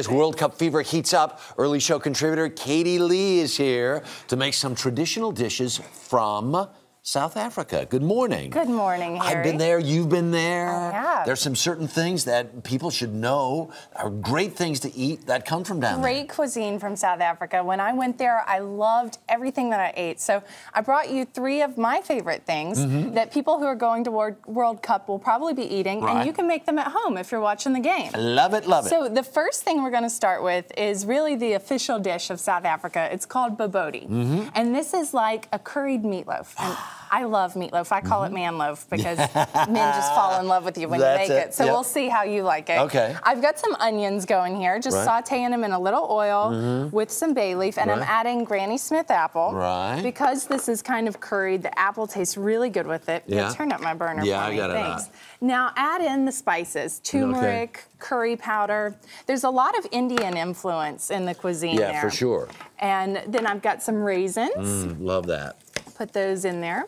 As World Cup fever heats up, early show contributor Katie Lee is here to make some traditional dishes from South Africa. Good morning. Good morning, Harry. I've been there. You've been there. I have. There's some certain things that people should know are great things to eat that come from down there. Great cuisine from South Africa. When I went there, I loved everything that I ate. So I brought you 3 of my favorite things that people who are going to World Cup will probably be eating, and you can make them at home if you're watching the game. I love it, love it. So the first thing we're going to start with is really the official dish of South Africa. It's called bobotie, and this is like a curried meatloaf. And I love meatloaf. I call it man loaf because men just fall in love with you when you make it. So we'll see how you like it. Okay. I've got some onions going here, just sauteing them in a little oil with some bay leaf, and I'm adding Granny Smith apple. Because this is kind of curried, the apple tastes really good with it. Turn up my burner for me. I got it. Thanks. Now add in the spices, turmeric, curry powder. There's a lot of Indian influence in the cuisine there. Yeah, for sure. And then I've got some raisins. Love that. Put those in there.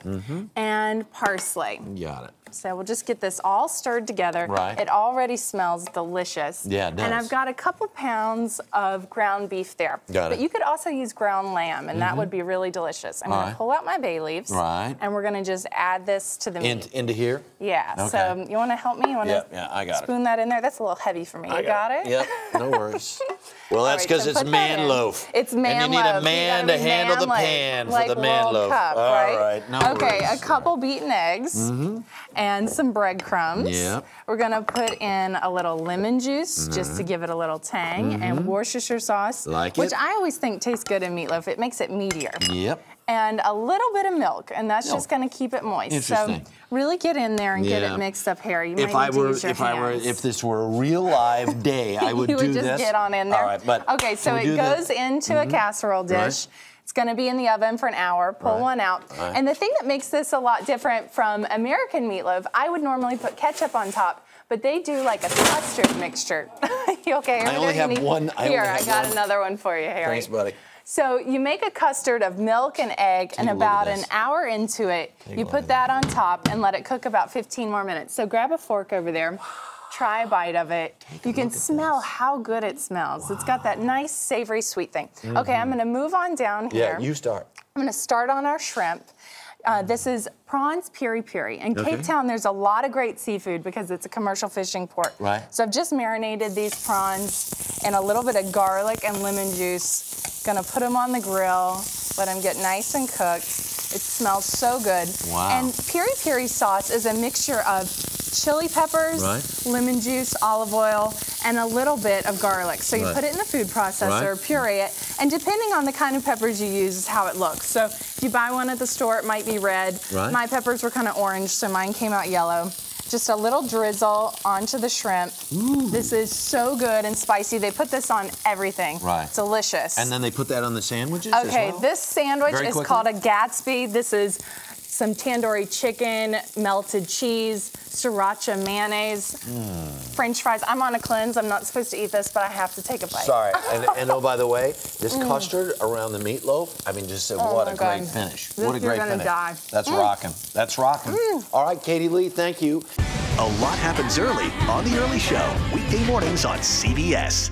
And parsley. Got it. So we'll just get this all stirred together. It already smells delicious. Yeah, it does. And I've got a couple pounds of ground beef there. But you could also use ground lamb, and that would be really delicious. I'm going to pull out my bay leaves. And we're going to just add this to the meat. Into here? Yeah. Okay. So you want to help me? You want to I got spoon that in there? That's a little heavy for me. You got it? Yep, no worries. Well, that's because it's man loaf. It's man loaf. And you need a man to handle the pan for the man loaf. Cup, all right, no worries. Okay, a couple beaten eggs and some breadcrumbs. We're going to put in a little lemon juice just to give it a little tang, and Worcestershire sauce, which I always think tastes good in meatloaf. It makes it meatier. And a little bit of milk, and that's just going to keep it moist. So really get in there and get it mixed up, Harry. You might need to use your hands. If this were a real live day, I would do this. You would just get on in there. All right, but okay, so it goes into a casserole dish. It's going to be in the oven for an hour. Pull one out. And the thing that makes this a lot different from American meatloaf, I would normally put ketchup on top, but they do like a custard mixture. You okay? I only have one. Here, I got another one for you, Harry. Thanks, buddy. So you make a custard of milk and egg, and about an hour into it, you put that on top and let it cook about 15 more minutes. So grab a fork over there. Try a bite of it. You can smell how good it smells. It's got that nice, savory, sweet thing. Okay, I'm going to move on down here. Yeah, you start. I'm going to start on our shrimp. This is prawns piri-piri. In Cape Town, there's a lot of great seafood because it's a commercial fishing port. So I've just marinated these prawns in a little bit of garlic and lemon juice. Gonna put them on the grill, let them get nice and cooked. It smells so good. And piri-piri sauce is a mixture of chili peppers, lemon juice, olive oil, and a little bit of garlic. So you put it in the food processor, puree it, and depending on the kind of peppers you use is how it looks. So if you buy one at the store, it might be red. My peppers were kind of orange, so mine came out yellow. Just a little drizzle onto the shrimp. This is so good and spicy. They put this on everything. Delicious. And then they put that on the sandwiches as well? This sandwich is called a Gatsby. This is some tandoori chicken, melted cheese, sriracha mayonnaise, French fries. I'm on a cleanse. I'm not supposed to eat this, but I have to take a bite. Sorry. And oh, by the way, this custard around the meatloaf, I mean, just what a great finish. What a great finish. You're gonna die. That's rocking. That's rocking. All right, Katie Lee, thank you. A lot happens early on The Early Show, weekday mornings on CBS.